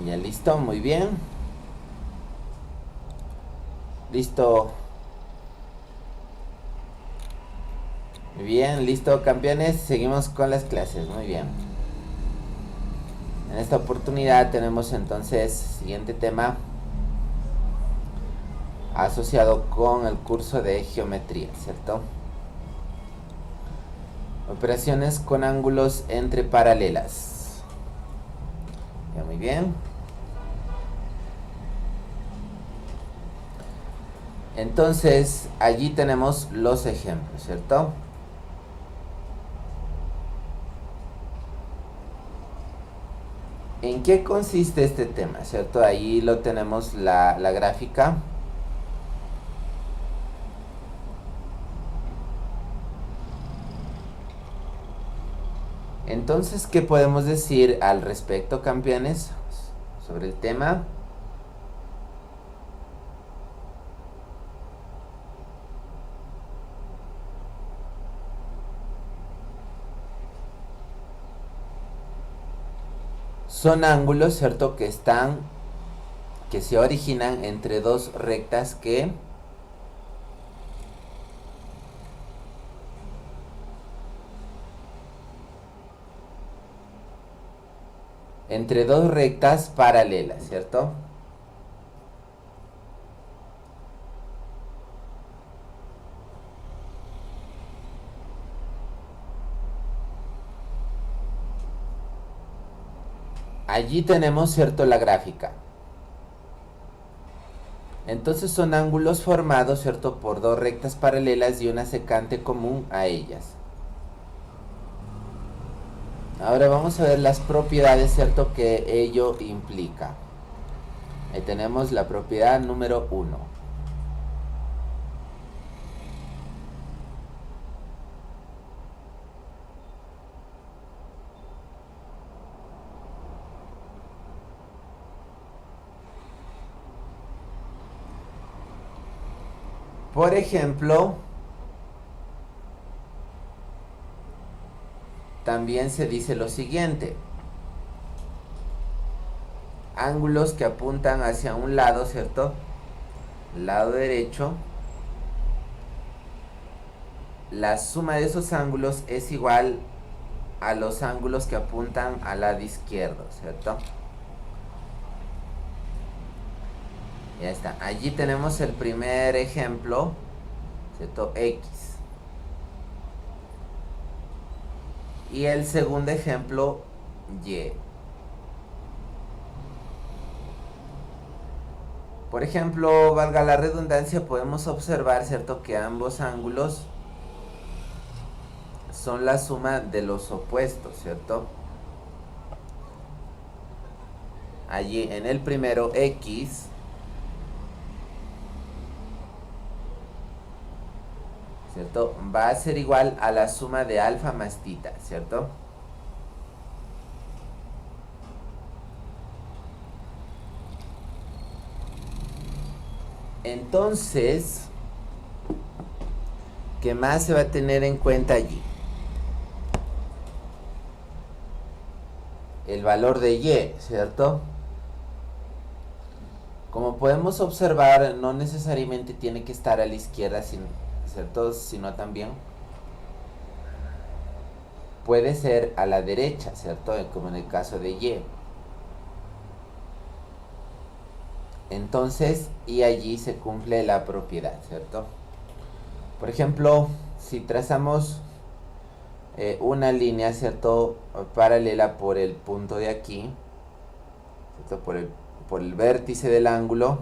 Ya listo, muy bien. Listo. Muy bien, listo, campeones. Seguimos con las clases. Muy bien. En esta oportunidad tenemos entonces siguiente tema asociado con el curso de geometría, ¿cierto? Operaciones con ángulos entre paralelas. Ya, muy bien. Entonces, allí tenemos los ejemplos, ¿cierto? ¿En qué consiste este tema? ¿Cierto? Ahí lo tenemos la gráfica. Entonces, ¿qué podemos decir al respecto, campeones, sobre el tema? Son ángulos, ¿cierto? Que se originan entre dos rectas que entre dos rectas paralelas, ¿cierto? Allí tenemos, ¿cierto? La gráfica. Entonces son ángulos formados, ¿cierto? Por dos rectas paralelas y una secante común a ellas. Ahora vamos a ver las propiedades, ¿cierto? Que ello implica. Ahí tenemos la propiedad número 1. Por ejemplo, también se dice lo siguiente. Ángulos que apuntan hacia un lado, ¿cierto? Lado derecho. La suma de esos ángulos es igual a los ángulos que apuntan al lado izquierdo, ¿cierto? Ya está. Allí tenemos el primer ejemplo, ¿cierto? X. Y el segundo ejemplo, Y. Por ejemplo, valga la redundancia, podemos observar, ¿cierto? Que ambos ángulos son la suma de los opuestos, ¿cierto? Allí en el primero, X, ¿cierto? Va a ser igual a la suma de alfa más tita, ¿cierto? Entonces, ¿qué más se va a tener en cuenta allí? El valor de Y, ¿cierto? Como podemos observar, no necesariamente tiene que estar a la izquierda, ¿cierto? Sino también puede ser a la derecha, ¿cierto? Como en el caso de Y. Entonces, y allí se cumple la propiedad, ¿cierto? Por ejemplo, si trazamos una línea, ¿cierto? Paralela por el punto de aquí, ¿cierto? Por el vértice del ángulo,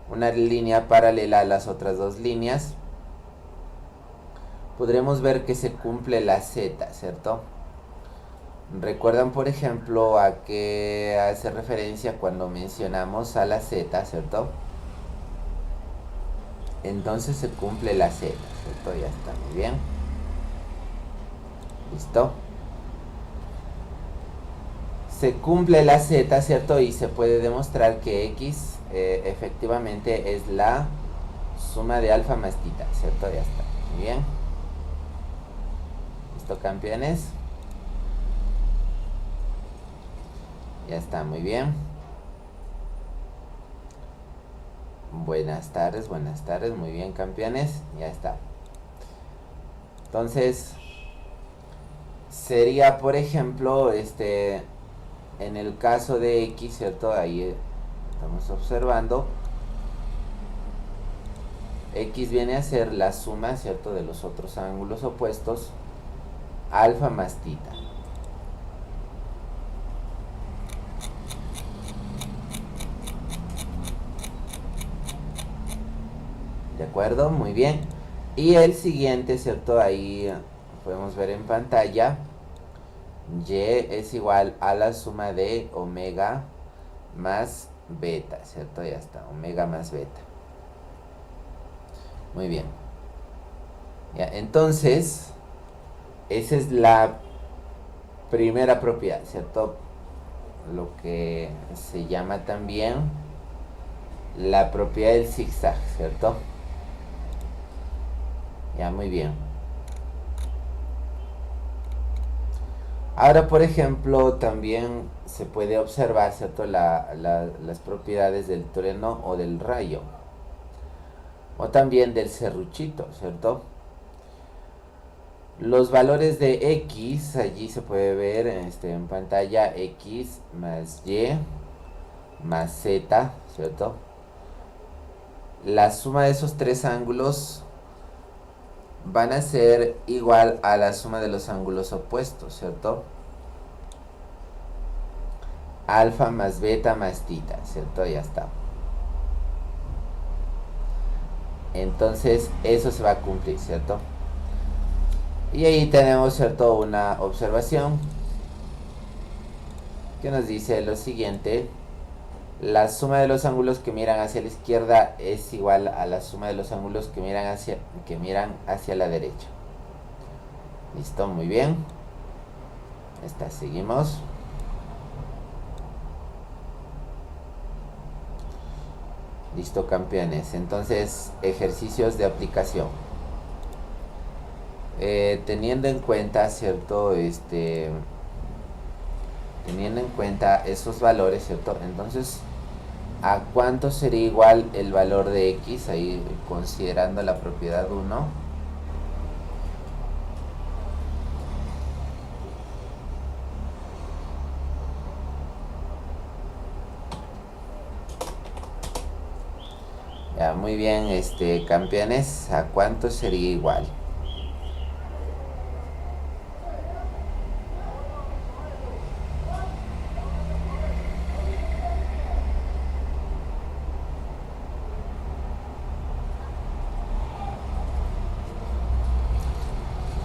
una línea paralela a las otras dos líneas, podremos ver que se cumple la Z, ¿cierto? ¿Recuerdan, por ejemplo, a qué hace referencia cuando mencionamos a la Z, ¿cierto? Entonces se cumple la Z, ¿cierto? Ya está, muy bien. ¿Listo? Se cumple la Z, ¿cierto? Y se puede demostrar que X efectivamente es la suma de alfa más tita, ¿cierto? Ya está, muy bien. ¿Listo, campeones? Ya está, muy bien. buenas tardes, muy bien, campeones, ya está. Entonces, sería, por ejemplo, en el caso de X, ¿cierto? Ahí estamos observando. X viene a ser la suma, ¿cierto? De los otros ángulos opuestos, alfa más tita. ¿De acuerdo? Muy bien. Y el siguiente, ¿cierto? Ahí podemos ver en pantalla. Y es igual a la suma de omega más beta, ¿cierto? Ya está, omega más beta. Muy bien. Ya, entonces, esa es la primera propiedad, ¿cierto? Lo que se llama también la propiedad del zigzag, ¿cierto? Ya, muy bien. Ahora, por ejemplo, también se puede observar, ¿cierto? Las propiedades del trueno o del rayo. O también del serruchito, ¿cierto? Los valores de X, allí se puede ver en pantalla, X más Y más Z, ¿cierto? La suma de esos tres ángulos van a ser igual a la suma de los ángulos opuestos, ¿cierto? Alfa más beta más tita, ¿cierto? Ya está. Entonces eso se va a cumplir, ¿cierto? Y ahí tenemos, ¿cierto? Una observación que nos dice lo siguiente. La suma de los ángulos que miran hacia la izquierda es igual a la suma de los ángulos que miran hacia la derecha. Listo, muy bien. Esta, seguimos. Listo, campeones. Entonces, ejercicios de aplicación. Teniendo en cuenta, ¿cierto? Teniendo en cuenta esos valores, ¿cierto? Entonces, ¿a cuánto sería igual el valor de X? Ahí considerando la propiedad 1. Ya, muy bien, campeones, ¿a cuánto sería igual?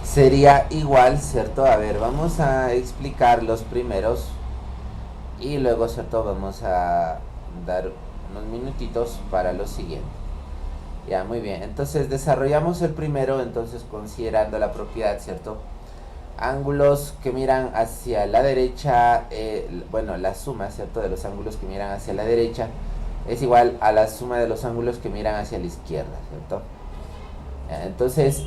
Sería igual, ¿cierto? A ver, vamos a explicar los primeros y luego, ¿cierto? Vamos a dar unos minutitos para lo siguiente. Ya, muy bien. Entonces, desarrollamos el primero, entonces, considerando la propiedad, ¿cierto? Ángulos que miran hacia la derecha, bueno, la suma, ¿cierto? De los ángulos que miran hacia la derecha es igual a la suma de los ángulos que miran hacia la izquierda, ¿cierto? Ya, entonces,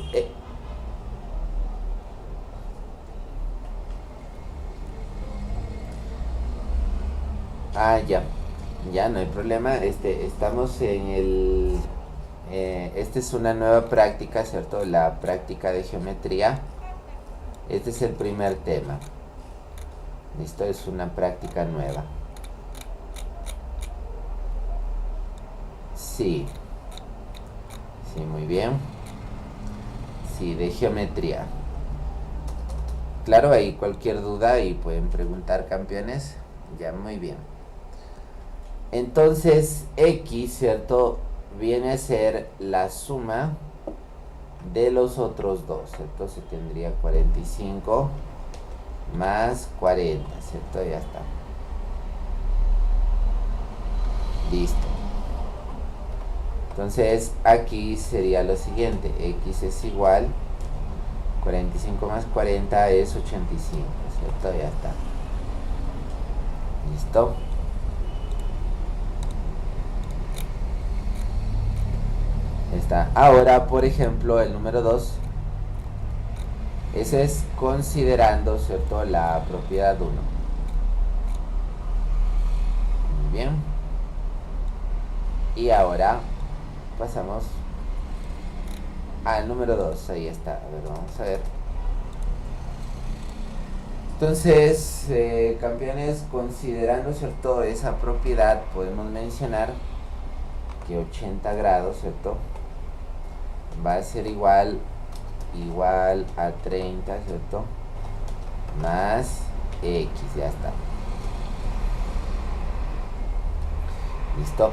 ya no hay problema. Estamos en el... esta es una nueva práctica, ¿cierto? La práctica de geometría. Este es el primer tema. Esto es una práctica nueva. Sí. Sí, muy bien. Sí, de geometría. Claro, hay cualquier duda y pueden preguntar, campeones. Ya, muy bien. Entonces, X, ¿cierto? Viene a ser la suma de los otros dos, ¿cierto? Se tendría 45 más 40, ¿cierto? Ya está. Listo. Entonces, aquí sería lo siguiente. X es igual, 45 más 40 es 85, ¿cierto? Ya está. Listo. Está. Ahora, por ejemplo, el número 2. Ese es considerando, ¿cierto? La propiedad 1. Muy bien. Y ahora pasamos al número 2. Ahí está. A ver, vamos a ver. Entonces, campeones, considerando, ¿cierto?, esa propiedad, podemos mencionar que 80 grados, ¿cierto?, va a ser igual a 30, ¿cierto?, más x, ya está. Listo.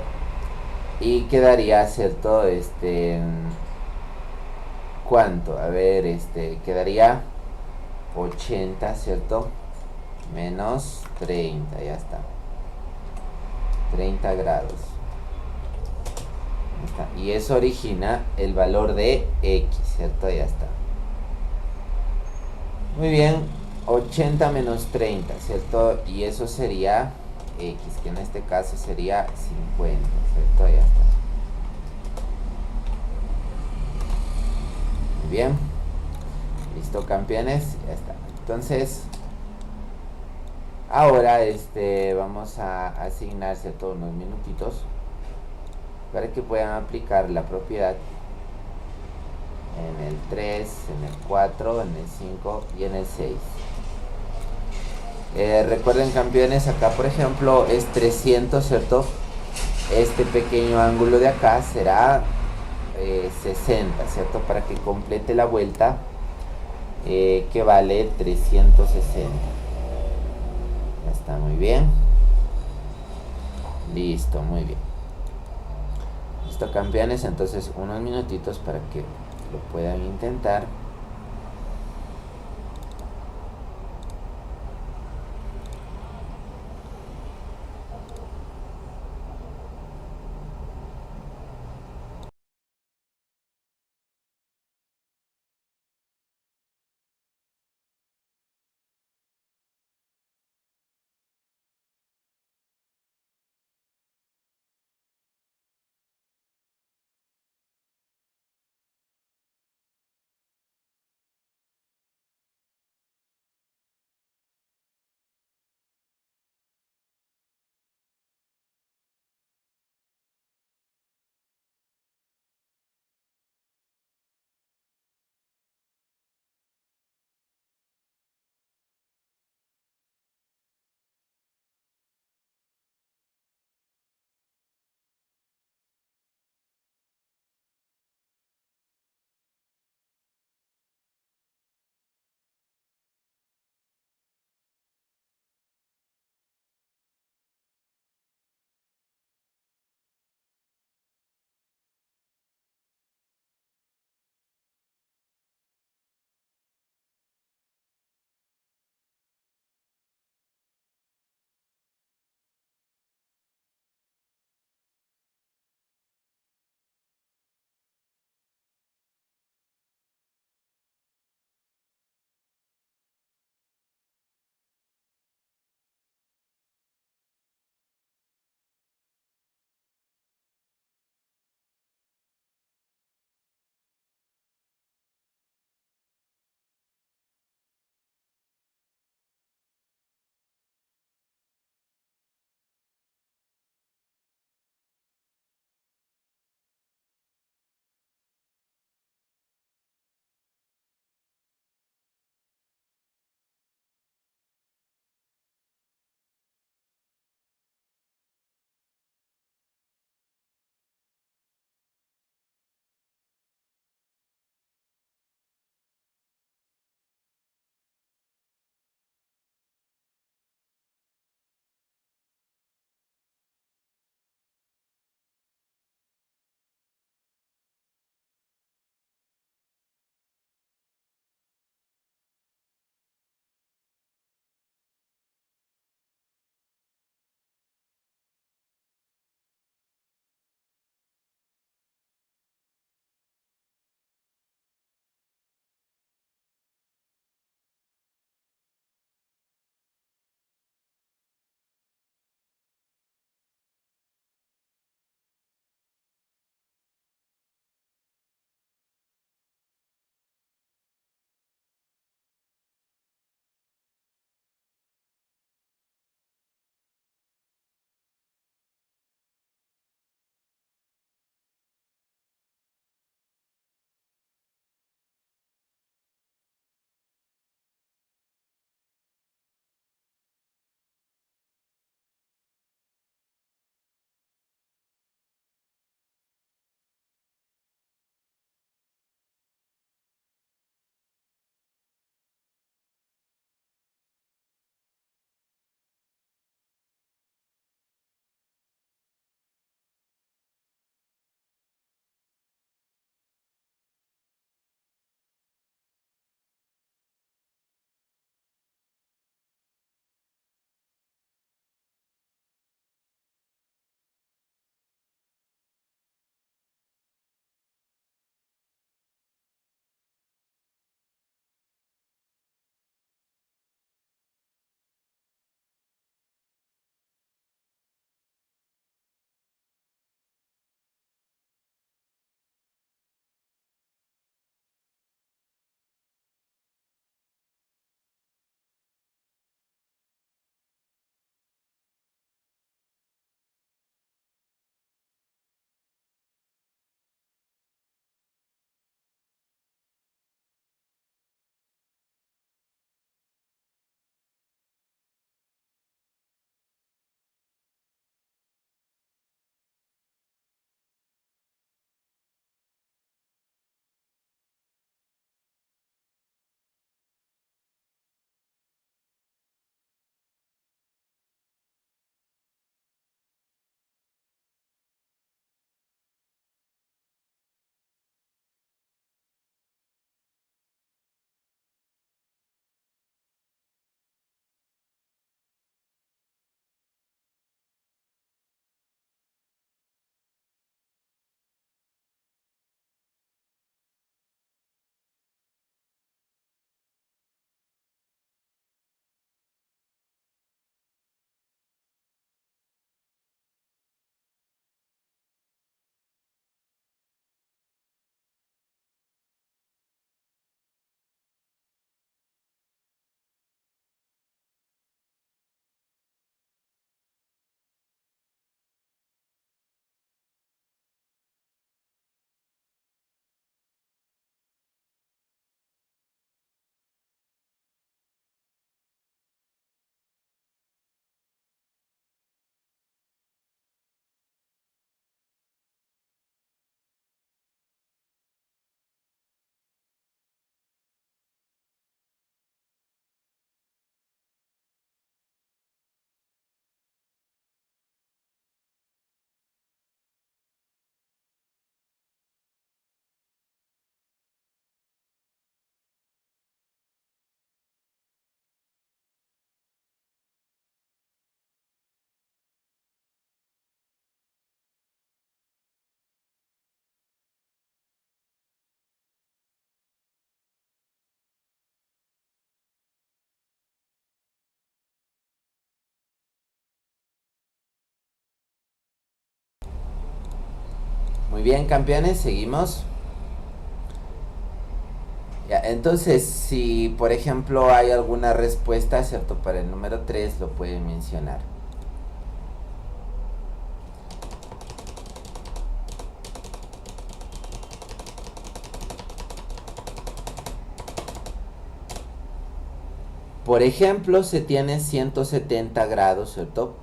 Y quedaría, ¿cierto? ¿Cuánto? A ver, quedaría 80, ¿cierto? Menos 30, ya está. 30 grados. Está. Y eso origina el valor de x, ¿cierto? Ya está. Muy bien, 80 menos 30, ¿cierto? Y eso sería x, que en este caso sería 50, ¿cierto? Ya está. Muy bien. Listo, campeones. Ya está. Entonces, ahora vamos a asignarse todos unos minutitos para que puedan aplicar la propiedad en el 3, en el 4, en el 5 y en el 6. Recuerden, campeones, acá por ejemplo es 300, ¿cierto? Este pequeño ángulo de acá será 60, ¿cierto? Para que complete la vuelta, que vale 360. Ya está, muy bien. Listo, muy bien. Listo, campeones, entonces unos minutitos para que lo puedan intentar. bien, campeones, seguimos. Ya, entonces, si por ejemplo hay alguna respuesta, ¿cierto? Para el número 3 lo pueden mencionar. Por ejemplo, se tiene 170 grados, ¿cierto?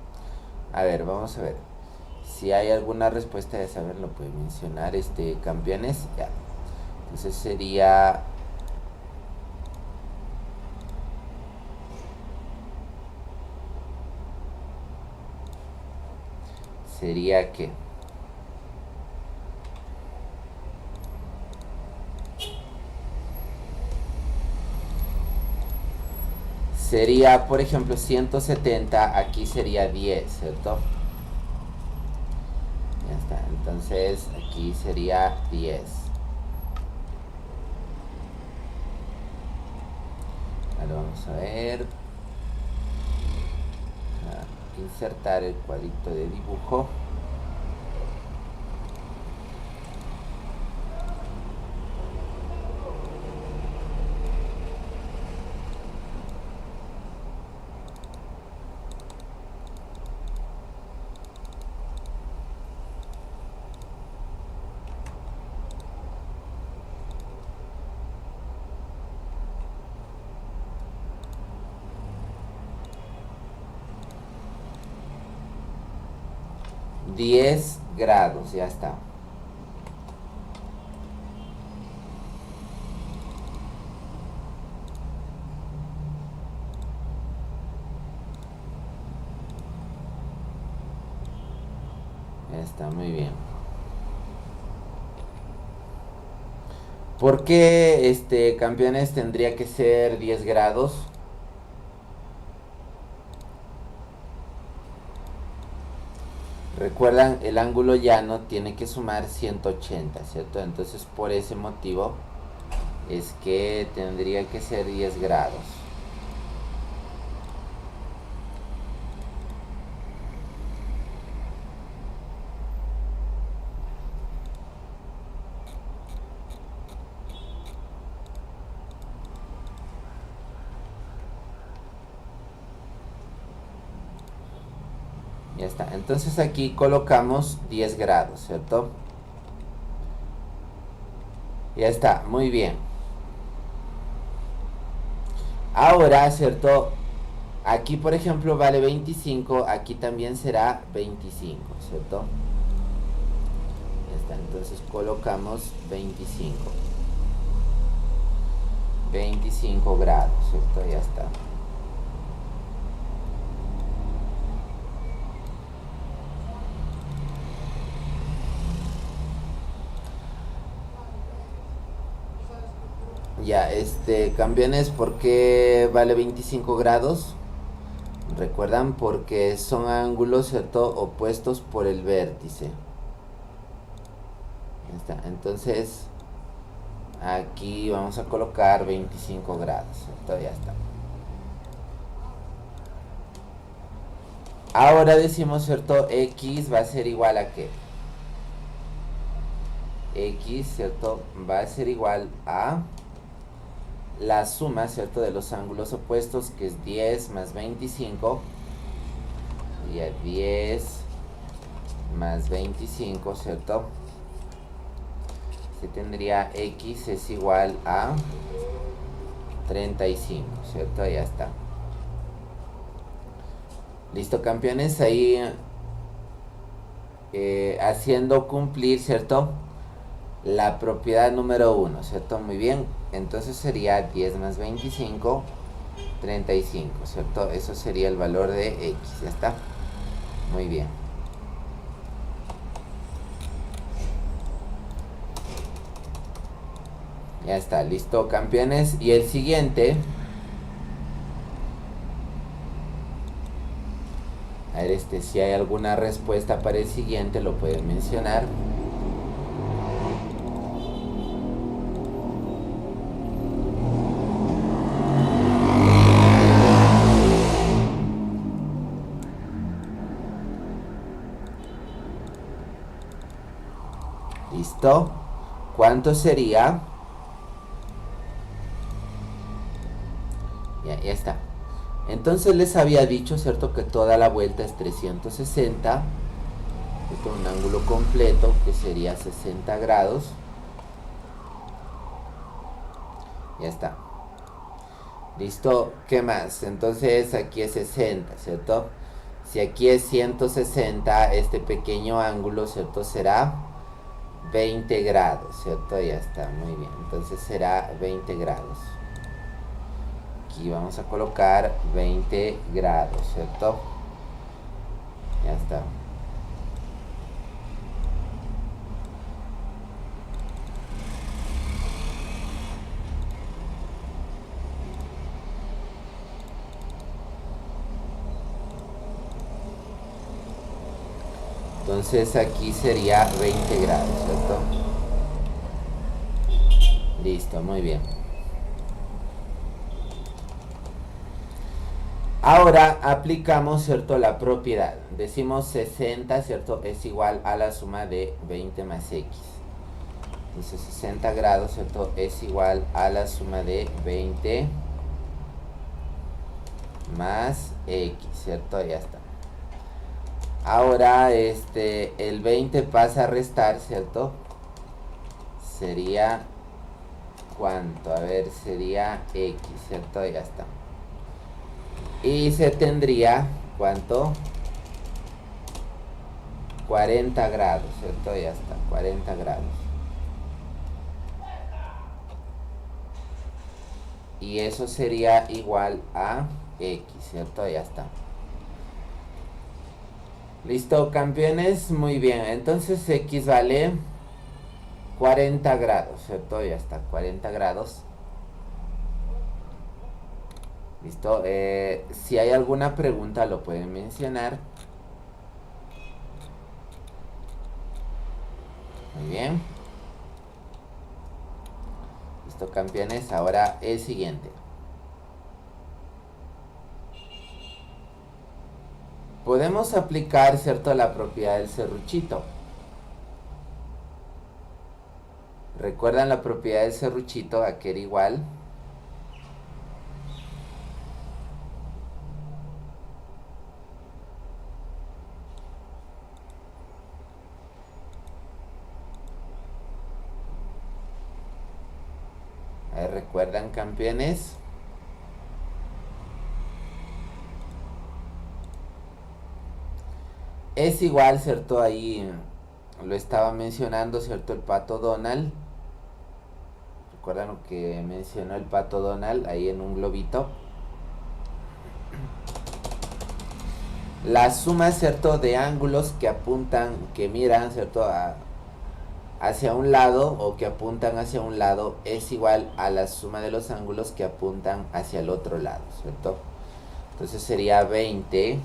A ver, vamos a ver. Si hay alguna respuesta, ya saben, lo pueden mencionar, campeones. Ya. Entonces sería... Sería que... Sería, por ejemplo, 170, aquí sería 10, ¿cierto? Ya está, entonces aquí sería 10. Ahora vamos a ver. Insertar el cuadrito de dibujo. Diez grados, ya está. Ya está, muy bien. ¿Por qué, campeones, tendría que ser 10 grados? Recuerdan, el ángulo llano tiene que sumar 180, ¿cierto? Entonces, por ese motivo es que tendría que ser 10 grados. Ya está. Entonces aquí colocamos 10 grados, ¿cierto? Ya está, muy bien. Ahora, ¿cierto? Aquí, por ejemplo, vale 25, aquí también será 25, ¿cierto? Ya está, entonces colocamos 25. 25 grados, ¿cierto? Ya está. Ya, campeones, ¿por qué vale 25 grados? Recuerdan, porque son ángulos, ¿cierto? Opuestos por el vértice. Ya está, entonces aquí vamos a colocar 25 grados, ¿cierto? Ya está. Ahora decimos, ¿cierto? X va a ser igual a ¿qué? X, ¿cierto? Va a ser igual a la suma, ¿cierto? De los ángulos opuestos, que es 10 más 25. Sería 10 más 25, ¿cierto? Se tendría X es igual a 35, ¿cierto? Ya está. Listo, campeones, ahí haciendo cumplir, ¿cierto? La propiedad número 1, ¿cierto? Muy bien, entonces sería 10 más 25, 35, ¿cierto? Eso sería el valor de X, ya está. Muy bien. Ya está, listo, campeones. Y el siguiente... A ver, si hay alguna respuesta para el siguiente, lo pueden mencionar. ¿Listo? ¿Cuánto sería? Ya está. Entonces les había dicho, ¿cierto? Que toda la vuelta es 360. Esto es un ángulo completo que sería 60 grados. Ya está. ¿Listo? ¿Qué más? Entonces aquí es 60, ¿cierto? Si aquí es 160, este pequeño ángulo, ¿cierto? Será 20 grados, ¿cierto? Ya está, muy bien. Entonces será 20 grados. Aquí vamos a colocar 20 grados, ¿cierto? Ya está. Entonces aquí sería 20 grados, ¿cierto? Listo, muy bien. Ahora aplicamos, ¿cierto? La propiedad. Decimos 60, ¿cierto? Es igual a la suma de 20 más x. Entonces 60 grados, ¿cierto? Es igual a la suma de 20 más x, ¿cierto? Ya está. Ahora el 20 pasa a restar, ¿cierto? Sería, ¿cuánto? A ver, sería x, ¿cierto? Ya está. Y se tendría, ¿cuánto? 40 grados, ¿cierto? Ya está, 40 grados. Y eso sería igual a x, ¿cierto? Ya está. Listo, campeones, muy bien. Entonces x vale 40 grados, ¿cierto? Ya está, 40 grados. Listo, si hay alguna pregunta lo pueden mencionar. Muy bien. Listo, campeones, ahora el siguiente. Podemos aplicar, ¿cierto?, la propiedad del serruchito. ¿Recuerdan la propiedad del serruchito? A que era igual. A ver, ¿recuerdan, campeones? Es igual, ¿cierto? Ahí lo estaba mencionando, ¿cierto? El pato Donald. ¿Recuerdan lo que mencionó el pato Donald ahí en un globito? La suma, ¿cierto?, de ángulos que apuntan, que miran, ¿cierto?, hacia un lado o que apuntan hacia un lado es igual a la suma de los ángulos que apuntan hacia el otro lado, ¿cierto? Entonces sería 20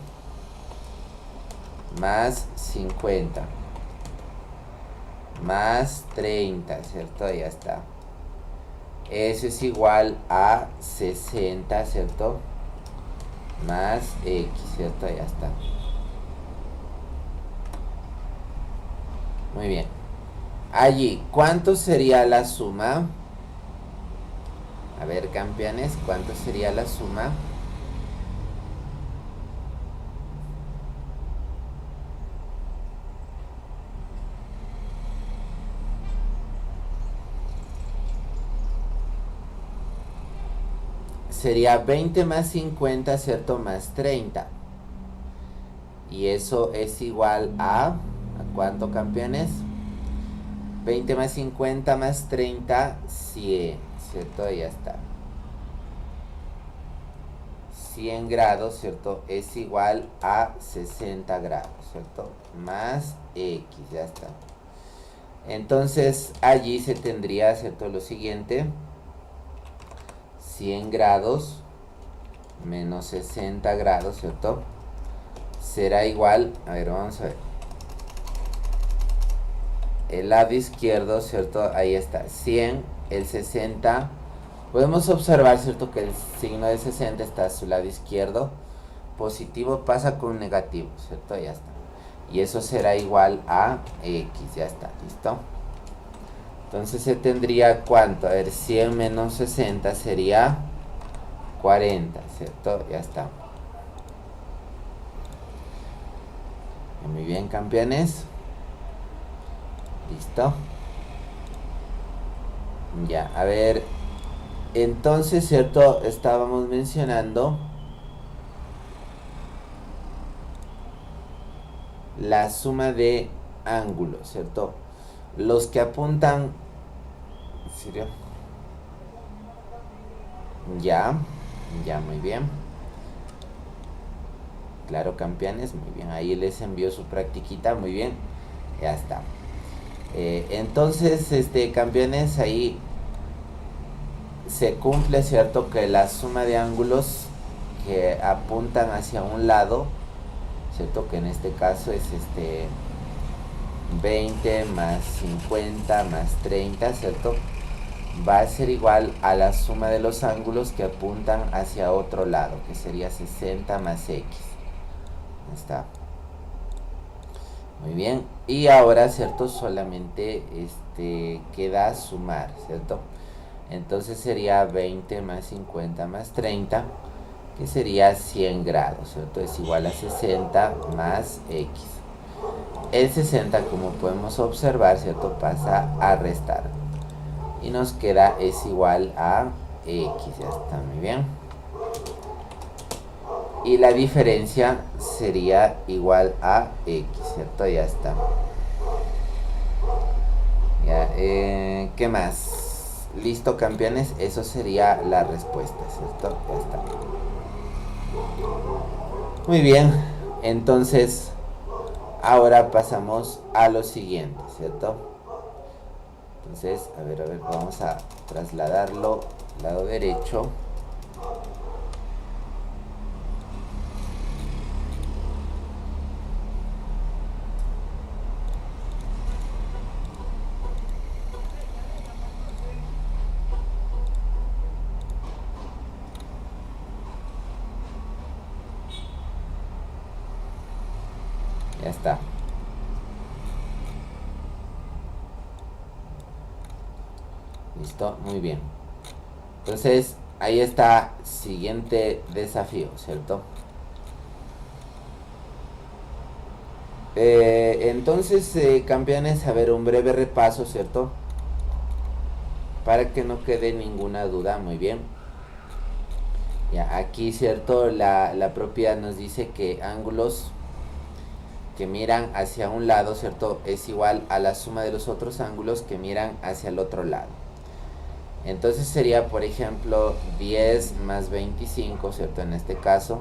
más 50 más 30, ¿cierto? Ya está. Eso es igual a 60, ¿cierto? Más x, ¿cierto? Ya está. Muy bien. Allí, ¿cuánto sería la suma? A ver, campeones, ¿cuánto sería la suma? Sería 20 más 50, ¿cierto? Más 30. Y eso es igual a ¿cuánto, campeones? 20 más 50 más 30, 100, ¿cierto? Ya está. 100 grados, ¿cierto? Es igual a 60 grados, ¿cierto? Más x, ya está. Entonces allí se tendría, ¿cierto?, lo siguiente. 100 grados menos 60 grados, ¿cierto? Será igual, a ver, vamos a ver. El lado izquierdo, ¿cierto? Ahí está, 100, el 60. Podemos observar, ¿cierto?, que el signo de 60 está a su lado izquierdo. Positivo pasa con negativo, ¿cierto? Ya está. Y eso será igual a x, ya está, ¿listo? Entonces se tendría ¿cuánto? A ver, 100 menos 60 sería 40, ¿cierto? Ya está. Muy bien, campeones. Listo. Ya, a ver. Entonces, ¿cierto? Estábamos mencionando la suma de ángulos, ¿cierto? Los que apuntan... ¿En serio? Ya, ya, muy bien. Claro, campeones, muy bien. Ahí les envió su practiquita, muy bien. Ya está. Entonces, campeones, ahí se cumple, ¿cierto? Que la suma de ángulos que apuntan hacia un lado, ¿cierto? Que en este caso es 20 más 50 más 30, ¿cierto? Va a ser igual a la suma de los ángulos que apuntan hacia otro lado, que sería 60 más x. Está. Muy bien. Y ahora, ¿cierto? Solamente queda sumar, ¿cierto? Entonces sería 20 más 50 más 30, que sería 100 grados, ¿cierto? Es igual a 60 más x. El 60, como podemos observar, ¿cierto? Pasa a restar. Y nos queda es igual a x. Ya está, muy bien. Y la diferencia sería igual a x, ¿cierto? Ya está. Ya, ¿qué más? Listo, campeones. Eso sería la respuesta, ¿cierto? Ya está. Muy bien. Entonces, ahora pasamos a lo siguiente, ¿cierto? Entonces, a ver, vamos a trasladarlo al lado derecho. Ya está. Listo, muy bien. Entonces, ahí está, siguiente desafío, ¿cierto? Entonces, campeones, a ver, un breve repaso, ¿cierto? Para que no quede ninguna duda, muy bien. Ya, aquí, ¿cierto? La propiedad nos dice que ángulos que miran hacia un lado, ¿cierto? Es igual a la suma de los otros ángulos que miran hacia el otro lado. Entonces sería, por ejemplo, 10 más 25, ¿cierto? En este caso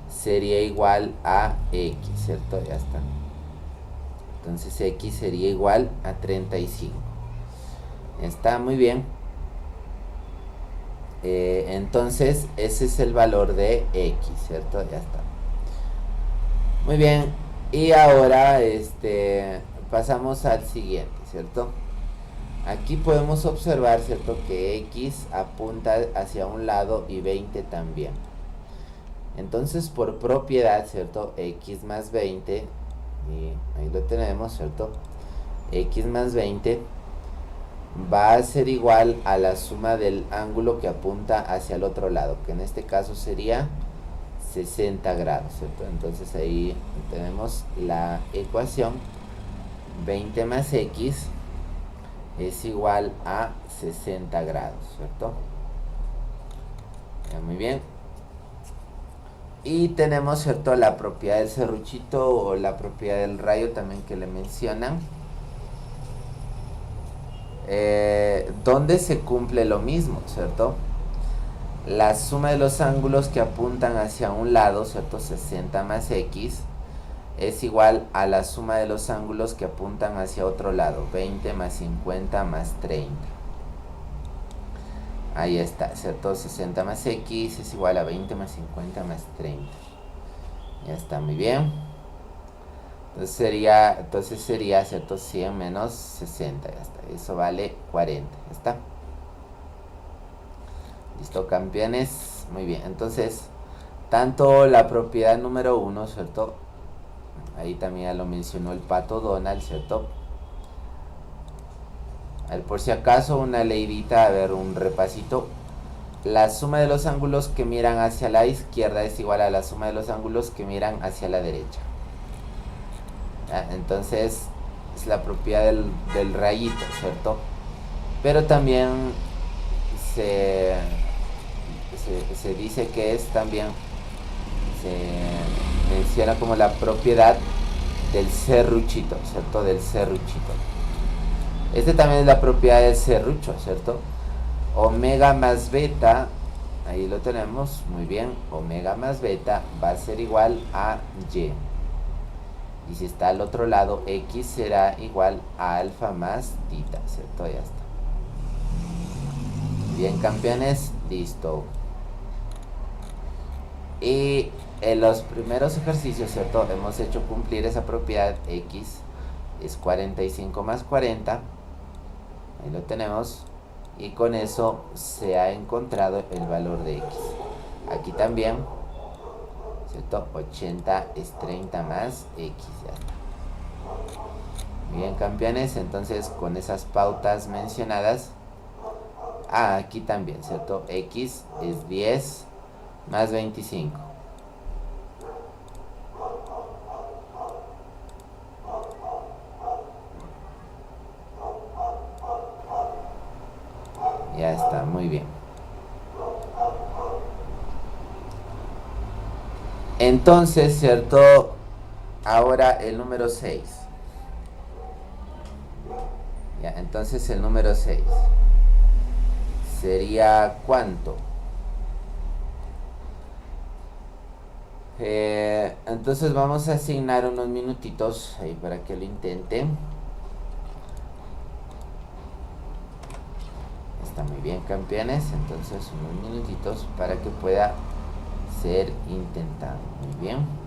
sería igual a x, ¿cierto? Ya está. Entonces x sería igual a 35. Está muy bien. Entonces ese es el valor de x, ¿cierto? Ya está. Muy bien. Y ahora pasamos al siguiente, ¿cierto? Aquí podemos observar, ¿cierto? Que x apunta hacia un lado y 20 también. Entonces, por propiedad, ¿cierto? X más 20, y ahí lo tenemos, ¿cierto? X más 20 va a ser igual a la suma del ángulo que apunta hacia el otro lado, que en este caso sería 60 grados, ¿cierto? Entonces ahí tenemos la ecuación 20 más x es igual a 60 grados, ¿cierto? Ya, muy bien. Y tenemos, ¿cierto? La propiedad del serruchito o la propiedad del rayo también que le mencionan. Donde se cumple lo mismo, ¿cierto? La suma de los ángulos que apuntan hacia un lado, ¿cierto? 60 más x es igual a la suma de los ángulos que apuntan hacia otro lado, 20 más 50 más 30. Ahí está, ¿cierto? 60 más x es igual a 20 más 50 más 30. Ya está, muy bien. Entonces sería, ¿cierto? 100 menos 60, ya está. Eso vale 40, ya está. Listo, campeones. Muy bien, entonces, tanto la propiedad número 1, ¿cierto? Ahí también ya lo mencionó el pato Donald, ¿cierto? A ver, por si acaso, una leidita, a ver, un repasito. La suma de los ángulos que miran hacia la izquierda es igual a la suma de los ángulos que miran hacia la derecha. ¿Ya? Entonces, es la propiedad del rayito, ¿cierto? Pero también se, se dice que es también, se menciona como la propiedad del serruchito, ¿cierto? Del serruchito. Este también es la propiedad del serrucho, ¿cierto? Omega más beta, ahí lo tenemos, muy bien, omega más beta va a ser igual a y. Y si está al otro lado, x será igual a alfa más tita, ¿cierto? Ya está. Bien, campeones, listo. Y en los primeros ejercicios, ¿cierto? Hemos hecho cumplir esa propiedad. X es 45 más 40. Ahí lo tenemos. Y con eso se ha encontrado el valor de X. Aquí también, ¿cierto? 80 es 30 más X. Ya está. Bien, campeones. Entonces, con esas pautas mencionadas. Aquí también, ¿cierto? X es 10 más 25. Ya está, muy bien. Entonces, ¿cierto? Ahora el número 6. Ya, entonces el número 6 sería ¿cuánto? Entonces vamos a asignar unos minutitos ahí para que lo intenten. Está muy bien, campeones. Entonces unos minutitos para que pueda ser intentado. Muy bien.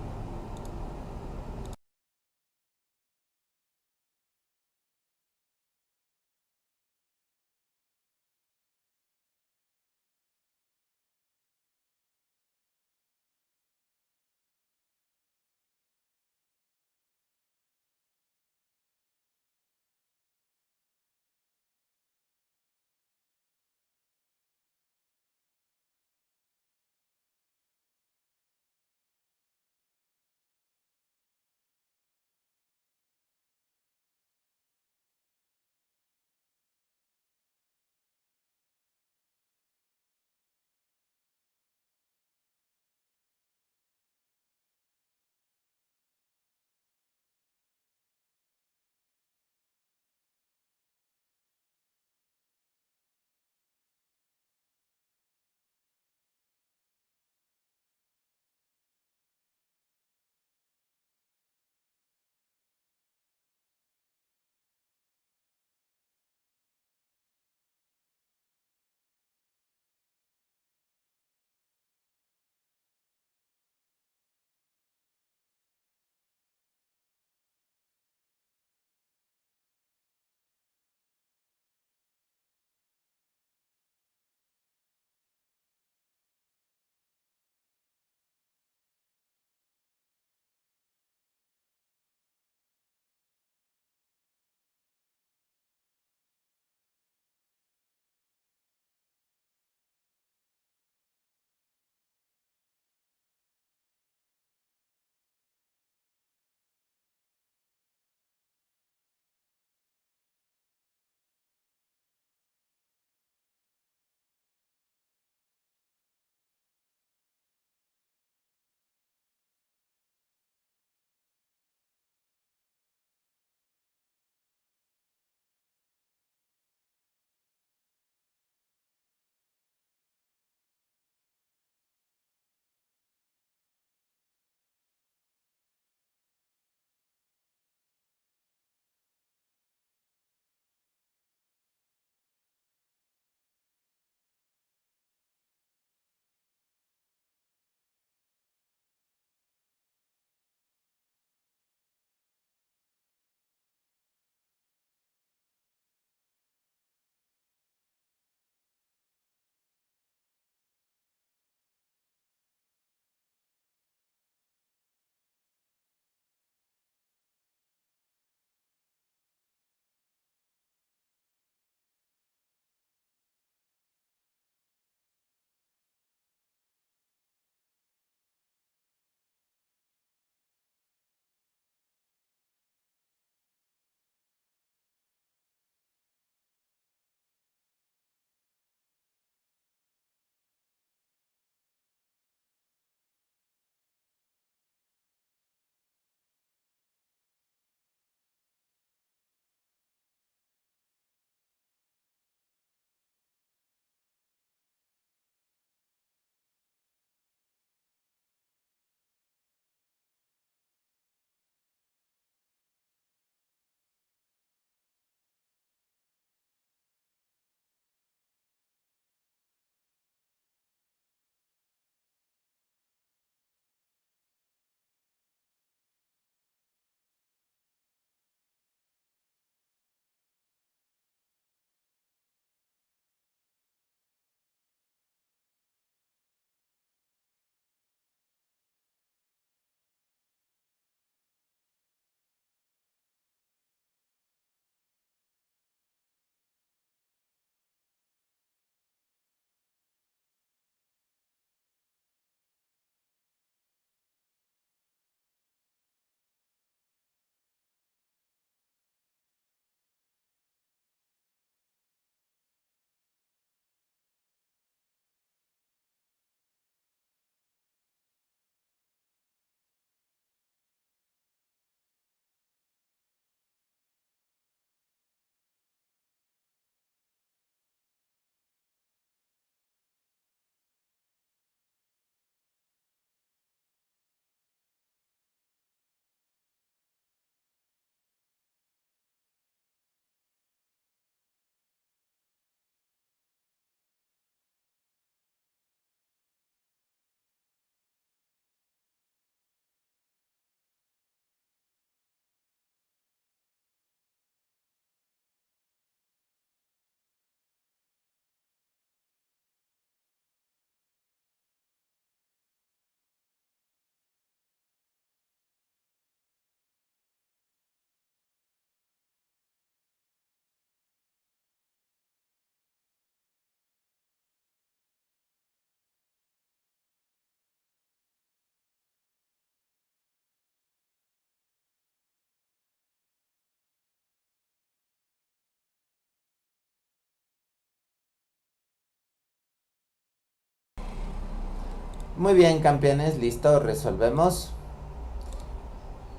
Muy bien, campeones, listo, resolvemos.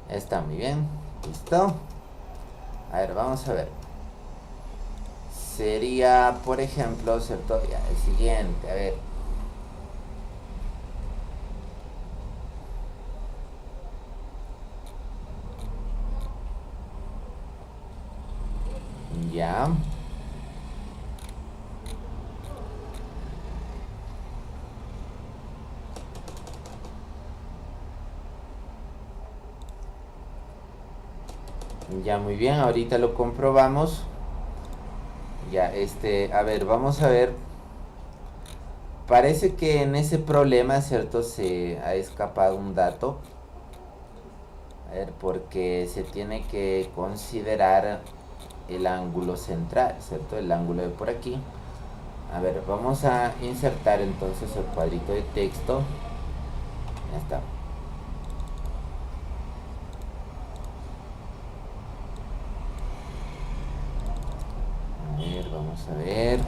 Está muy bien, listo. A ver, vamos a ver. Sería, por ejemplo, ¿cierto? Ya, el siguiente, a ver. Ya. Ya, muy bien, ahorita lo comprobamos. Ya, a ver, vamos a ver. Parece que en ese problema, ¿cierto? Se ha escapado un dato. A ver, porque se tiene que considerar el ángulo central, ¿cierto? El ángulo de por aquí. A ver, vamos a insertar entonces el cuadrito de texto. Ya está. A ver, vamos a ver.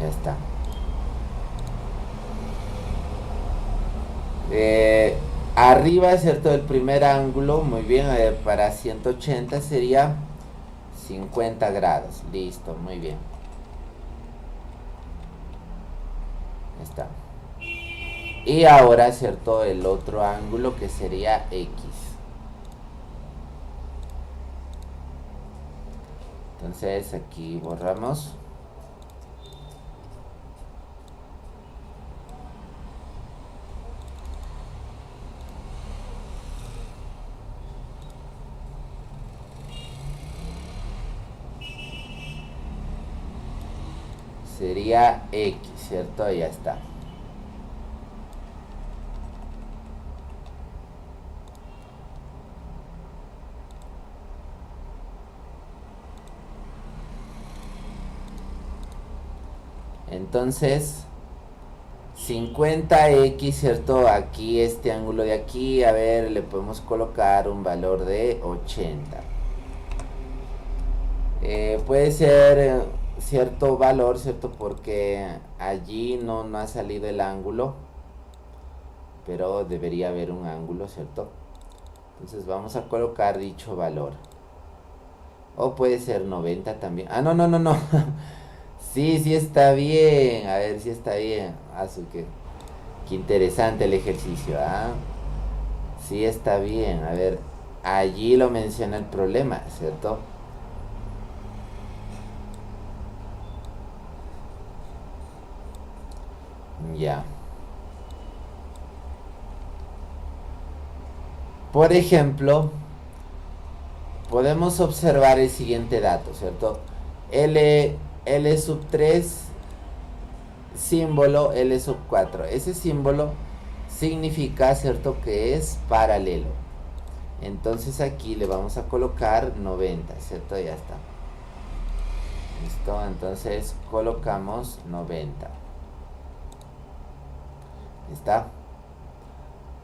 Ya está. Arriba, ¿cierto? El primer ángulo, muy bien, para 180 sería 50 grados. Listo, muy bien. Ya está. Y ahora, ¿cierto? El otro ángulo que sería X. Entonces aquí borramos. Sería X, ¿cierto? Ya está. Entonces 50x, ¿cierto? Aquí este ángulo de aquí, a ver, le podemos colocar un valor de 80. Puede ser cierto valor, ¿cierto? Porque allí no ha salido el ángulo, pero debería haber un ángulo, ¿cierto? Entonces vamos a colocar dicho valor. O puede ser 90 también. Ah, no, no, no, no. Sí, sí está bien. A ver si está bien. Qué interesante el ejercicio, ¿ah? Sí está bien. A ver, allí lo menciona el problema, ¿cierto? Ya. Por ejemplo, podemos observar el siguiente dato, ¿cierto? L sub 3, símbolo L sub 4. Ese símbolo significa, ¿cierto? Que es paralelo. Entonces aquí le vamos a colocar 90, ¿cierto? Ya está. Listo, entonces colocamos 90. ¿Está?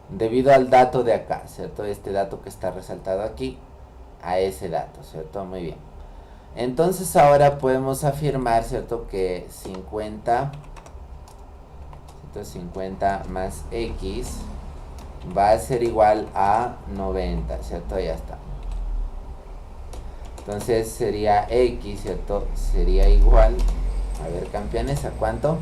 Debido al dato de acá, ¿cierto? Este dato que está resaltado aquí, a ese dato, ¿cierto? Muy bien. Entonces ahora podemos afirmar, ¿cierto? Que 50 más X va a ser igual a 90, ¿cierto? Ya está. Entonces sería X, ¿cierto? Sería igual, a ver, campeones, ¿a cuánto?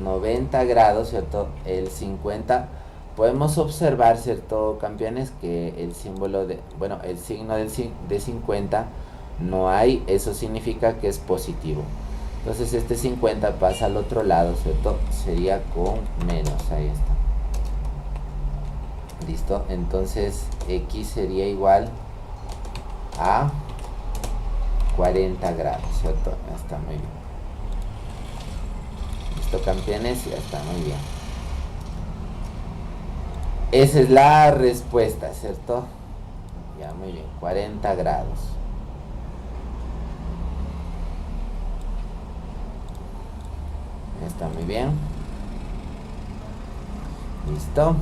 90 grados, ¿cierto? El 50. Podemos observar, ¿cierto, campeones? Que el símbolo de, bueno, el signo de 50 no hay. Eso significa que es positivo. Entonces este 50 pasa al otro lado, ¿cierto? Sería con menos, ahí está. Listo, entonces X sería igual a 40 grados, ¿cierto? Ya está, muy bien. Listo, campeones, ya está, muy bien. Esa es la respuesta, ¿cierto? Ya, muy bien, 40 grados. Está muy bien. Listo.